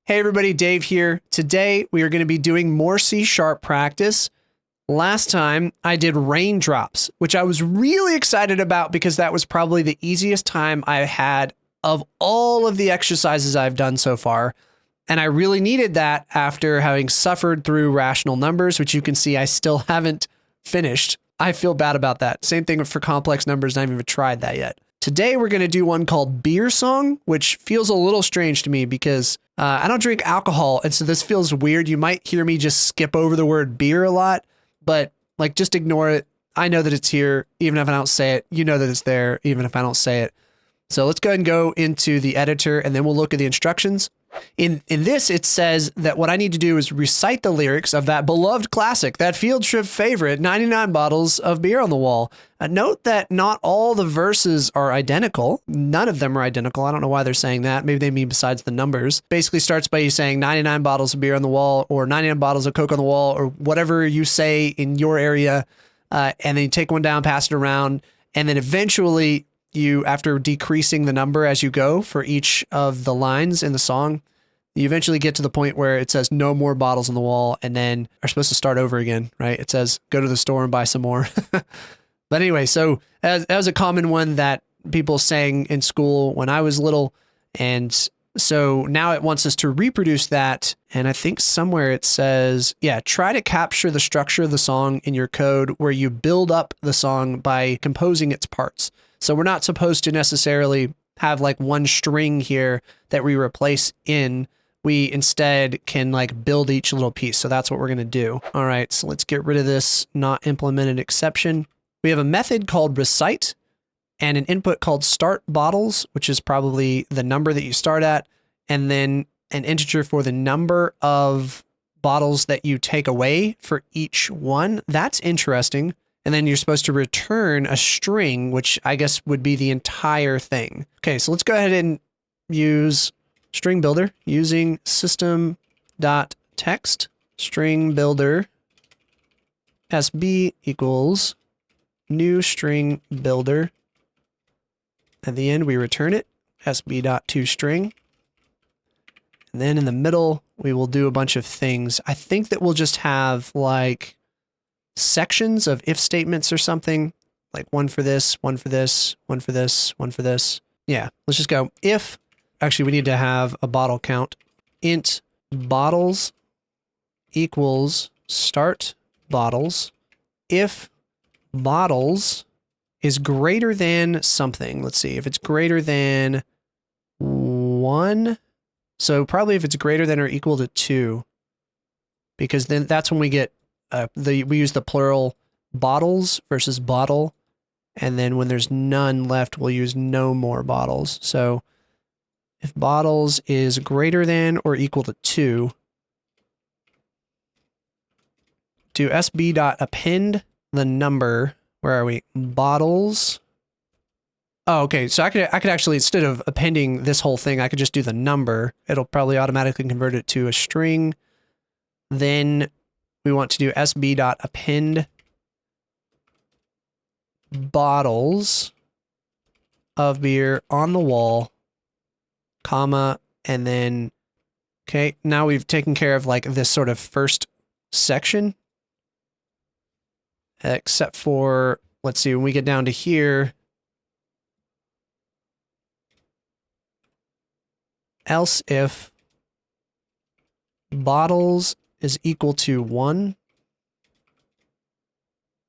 Hey everybody, Dave here. Today we are going to be doing more C# practice. Last time I did raindrops, which I was really excited about because that was probably the easiest time I had of all of the exercises I've done so far. And I really needed that after having suffered through rational numbers, which you can see I still haven't finished. I feel bad about that. Same thing for complex numbers. I haven't even tried that yet. Today we're going to do one called Beer Song, which feels a little strange to me because I don't drink alcohol. And so this feels weird. You might hear me just skip over the word beer a lot, but like just ignore it. I know that it's here, even if I don't say it. You know that it's there, even if I don't say it. So let's go ahead and go into the editor and then we'll look at the instructions. In this, it says that what I need to do is recite the lyrics of that beloved classic, that field trip favorite, 99 bottles of beer on the wall. Note that not all the verses are identical. None of them are identical. I don't know why they're saying that. Maybe they mean besides the numbers. Basically starts by you saying 99 bottles of beer on the wall or 99 bottles of Coke on the wall or whatever you say in your area. And then you take one down, pass it around. And then eventually you, after decreasing the number as you go for each of the lines in the song, you eventually get to the point where it says no more bottles on the wall and then are supposed to start over again, right? It says go to the store and buy some more. But anyway, so that was a common one that people sang in school when I was little. And so now it wants us to reproduce that. And I think somewhere it says, yeah, try to capture the structure of the song in your code where you build up the song by composing its parts. So we're not supposed to necessarily have like one string here that we replace in. We instead can like build each little piece. So that's what we're going to do. All right, so let's get rid of this not implemented exception. We have a method called recite and an input called start bottles, which is probably the number that you start at, and then an integer for the number of bottles that you take away for each one. That's interesting. And then you're supposed to return a string, which I guess would be the entire thing. Okay, so let's go ahead and use string builder using system.text string builder SB equals new string builder. At the end, we return it, sb.toString. And then in the middle, we will do a bunch of things. I think that we'll just have like sections of if statements or something, like one for this, one for this, one for this, one for this. Yeah, let's just go if, actually we need to have a bottle count. Int bottles equals start bottles. If bottles is greater than something, let's see, if it's greater than 1, so probably if it's greater than or equal to 2, because then that's when we get we use the plural bottles versus bottle. And then when there's none left, we'll use no more bottles. So if bottles is greater than or equal to 2, do sb.append the number. Where are we? Bottles. Oh, okay. So I could actually, instead of appending this whole thing, I could just do the number. It'll probably automatically convert it to a string. Then we want to do sb.append bottles of beer on the wall, comma, and then, okay, now we've taken care of like this sort of first section, except for, let's see, when we get down to here, else if bottles is equal to 1,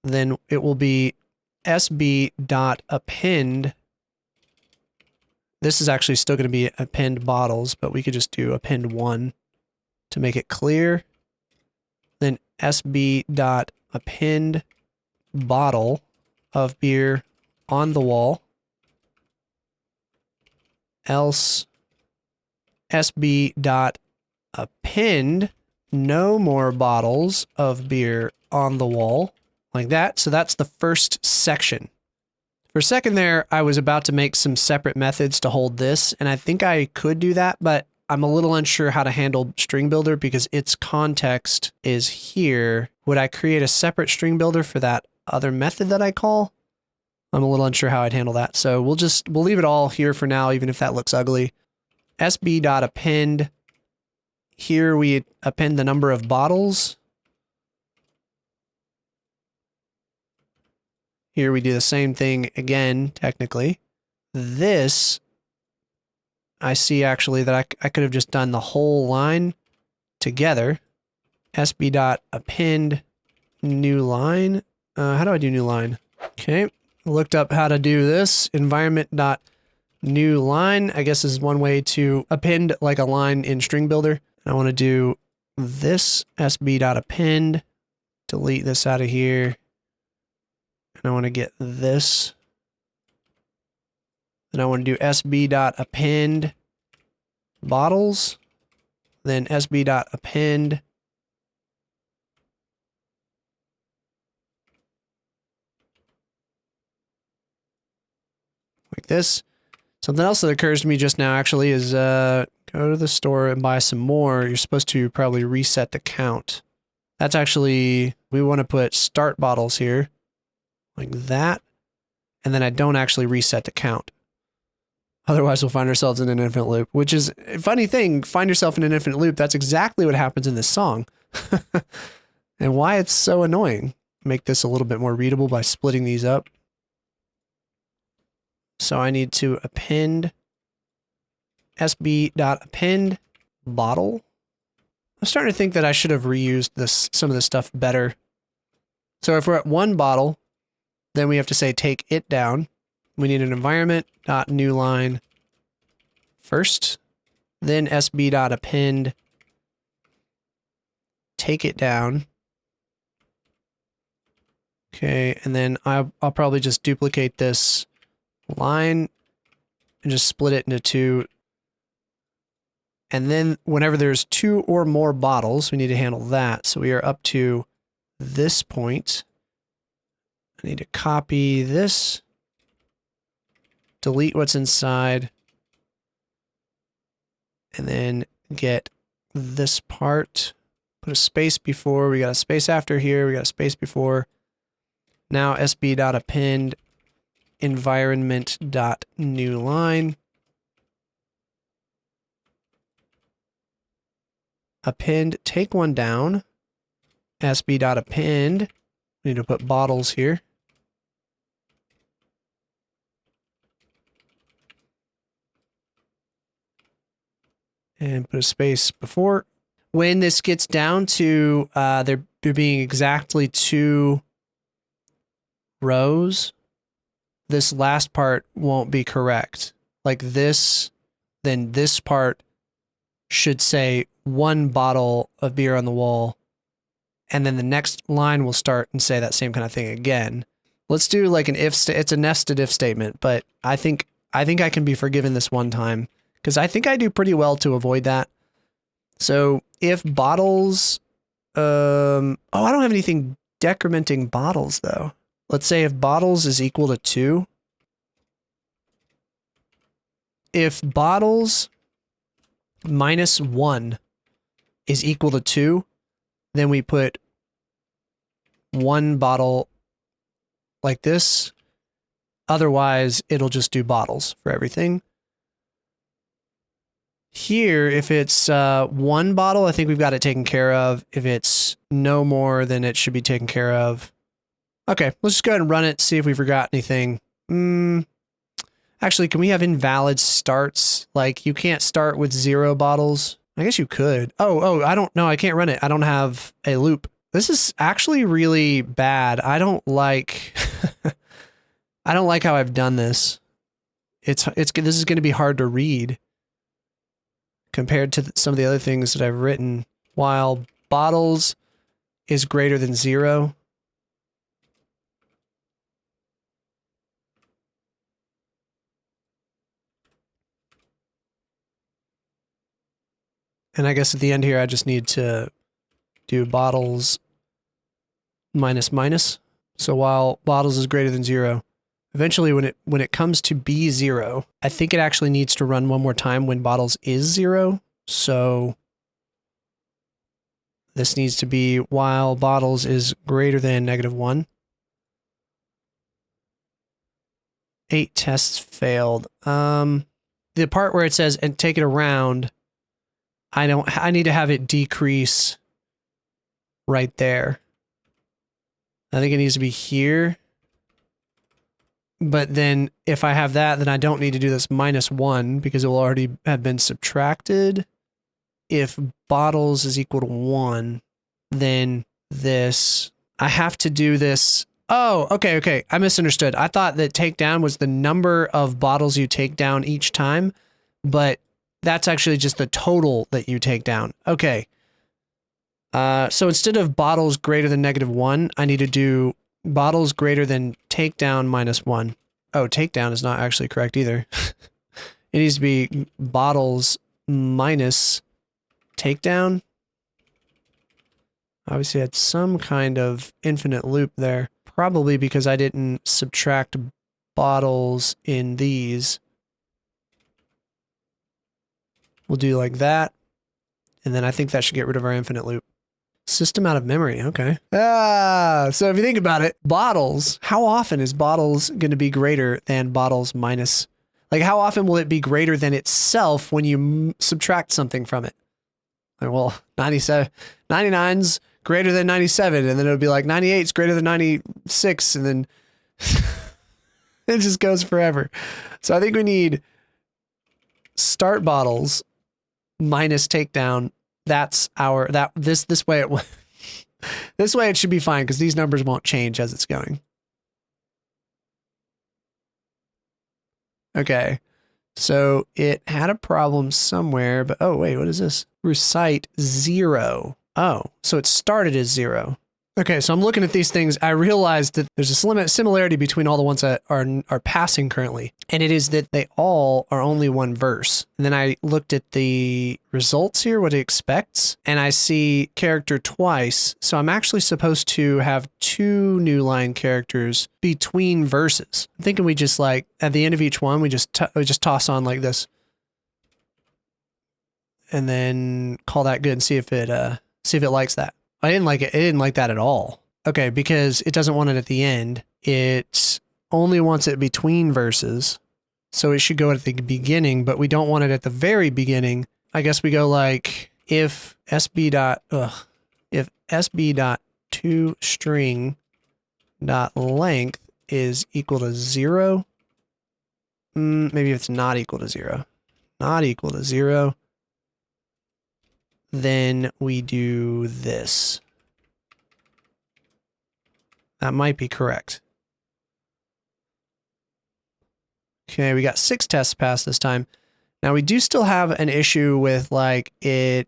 then it will be sb.append. This is actually still going to be append bottles, but we could just do append 1 to make it clear. Then sb.append bottle of beer on the wall, else sb.append no more bottles of beer on the wall, like that. So that's the first section. For a second there, I was about to make some separate methods to hold this, and I think I could do that, but I'm a little unsure how to handle string builder because its context is here. Would I create a separate string builder for that other method that I call? I'm a little unsure how I'd handle that. So we'll leave it all here for now, even if that looks ugly. sb.append Here we append the number of bottles. Here we do the same thing again, technically. This, I see actually that I could have just done the whole line together. SB.append new line. How do I do new line? Okay, looked up how to do this. Environment.new line, I guess is one way to append like a line in String Builder. I want to do this SB.append, delete this out of here. And I want to get this. Then I want to do SB.append bottles. Then SB.append like this. Something else that occurs to me just now actually is go to the store and buy some more. You're supposed to probably reset the count. That's actually, we want to put start bottles here like that. And then I don't actually reset the count. Otherwise we'll find ourselves in an infinite loop, which is a funny thing. Find yourself in an infinite loop. That's exactly what happens in this song. And why it's so annoying. Make this a little bit more readable by splitting these up. So I need to append SB.append bottle. I'm starting to think that I should have reused some of this stuff better. So if we're at one bottle, then we have to say take it down. We need an environment.new line first, then SB.append take it down. Okay, and then I'll probably just duplicate this line and just split it into two. And then whenever there's two or more bottles, we need to handle that. So we are up to this point. I need to copy this, delete what's inside, and then get this part. Put a space before, we got a space after here, we got a space before. Now SB.append environment.new line. Append, take one down. SB.append. We need to put bottles here. And put a space before. When this gets down to there being exactly 2 rows, this last part won't be correct. Like this, then this part should say 1 bottle of beer on the wall. And then the next line will start and say that same kind of thing again. Let's do like an if, it's a nested if statement, but I think I can be forgiven this one time because I think I do pretty well to avoid that. So if bottles, I don't have anything decrementing bottles though. Let's say if bottles is equal to 2. If bottles minus 1 is equal to 2, then we put 1 bottle like this. Otherwise, it'll just do bottles for everything. Here, if it's 1 bottle, I think we've got it taken care of. If it's no more, then it should be taken care of. Okay, let's just go ahead and run it, see if we forgot anything. Actually, can we have invalid starts? Like, you can't start with 0 bottles. I guess you could. Oh, I don't know. I can't run it. I don't have a loop. This is actually really bad. I don't like, I don't like how I've done this. This is going to be hard to read compared to some of the other things that I've written. While bottles is greater than 0. And I guess at the end here, I just need to do bottles minus minus. So while bottles is greater than 0, eventually when it comes to B0, I think it actually needs to run one more time when bottles is 0. So this needs to be while bottles is greater than -1. 8 tests failed. The part where it says and take it around, I need to have it decrease right there. I think it needs to be here. But then if I have that, then I don't need to do this -1 because it will already have been subtracted. If bottles is equal to 1, then this, I have to do this. Oh, okay. I misunderstood. I thought that takedown was the number of bottles you take down each time, but that's actually just the total that you take down. Okay. So instead of bottles greater than -1, I need to do bottles greater than takedown -1. Oh, takedown is not actually correct either. It needs to be bottles minus takedown. Obviously, I had some kind of infinite loop there. Probably because I didn't subtract bottles in these. We'll do like that. And then I think that should get rid of our infinite loop. System out of memory, okay. So if you think about it, bottles, how often is bottles going to be greater than bottles minus? Like how often will it be greater than itself when you subtract something from it? Like, well, 99's greater than 97, and then it'll be like 98's greater than 96, and then it just goes forever. So I think we need start bottles minus takedown. That's our, this way it this way it should be fine because these numbers won't change as it's going. Okay. So it had a problem somewhere, but oh wait, what is this? Recite 0. Oh, so it started as 0. Okay, so I'm looking at these things. I realized that there's a similarity between all the ones that are passing currently, and it is that they all are only one verse. And then I looked at the results here, what it expects, and I see character twice. So I'm actually supposed to have 2 new line characters between verses. I'm thinking we just like at the end of each one, we just toss on like this, and then call that good and see if it likes that. I didn't like it. It didn't like that at all. Okay, because it doesn't want it at the end. It only wants it between verses. So it should go at the beginning, but we don't want it at the very beginning. I guess we go like if sb dot to string dot length is equal to 0. Maybe it's not equal to 0. Not equal to 0. Then we do this. That might be correct. Okay, we got 6 tests passed this time. Now we do still have an issue with like it,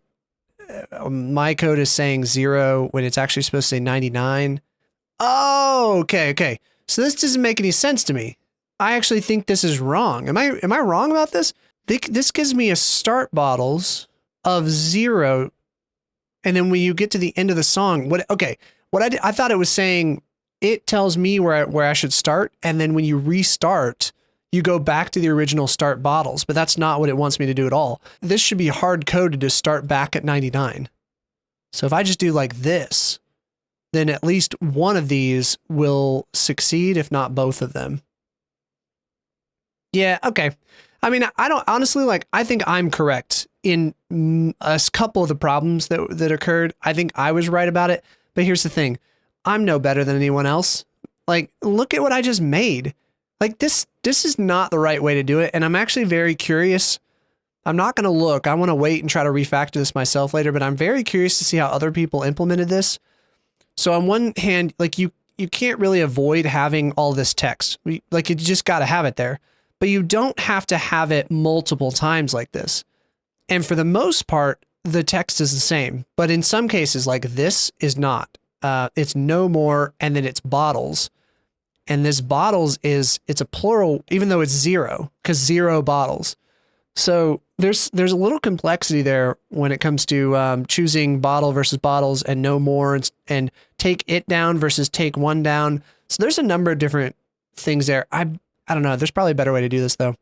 my code is saying 0 when it's actually supposed to say 99. Oh, okay. So this doesn't make any sense to me. I actually think this is wrong. Am I wrong about this? This gives me a start bottles of 0, and then when you get to the end of the song, I thought it was saying it tells me where I should start, and then when you restart, you go back to the original start bottles, but that's not what it wants me to do at all. This should be hard coded to start back at 99. So if I just do like this, then at least one of these will succeed, if not both of them. Yeah, okay. I mean, I don't honestly I think I'm correct in a couple of the problems that occurred. I think I was right about it, but here's the thing. I'm no better than anyone else. Like, look at what I just made. Like this is not the right way to do it. And I'm actually very curious. I'm not going to look. I want to wait and try to refactor this myself later, but I'm very curious to see how other people implemented this. So on one hand, like you can't really avoid having all this text. Like you just got to have it there. But you don't have to have it multiple times like this. And for the most part, the text is the same. But in some cases, like this is not. It's no more, and then it's bottles. And this bottles it's a plural, even though it's 0, because 0 bottles. So there's a little complexity there when it comes to choosing bottle versus bottles and no more and take it down versus take one down. So there's a number of different things there. I don't know. There's probably a better way to do this though.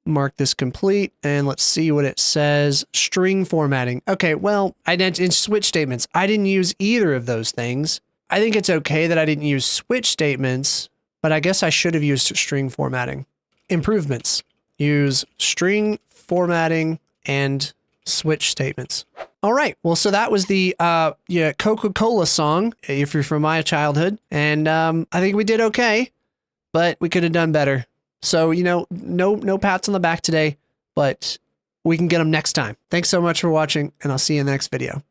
Mark this complete and let's see what it says. String formatting. Okay, well, in switch statements, I didn't use either of those things. I think it's okay that I didn't use switch statements, but I guess I should have used string formatting. Improvements. Use string formatting and switch statements. All right. Well, so that was the Coca-Cola song, if you're from my childhood. And I think we did okay, but we could have done better. So, no pats on the back today, but we can get them next time. Thanks so much for watching, and I'll see you in the next video.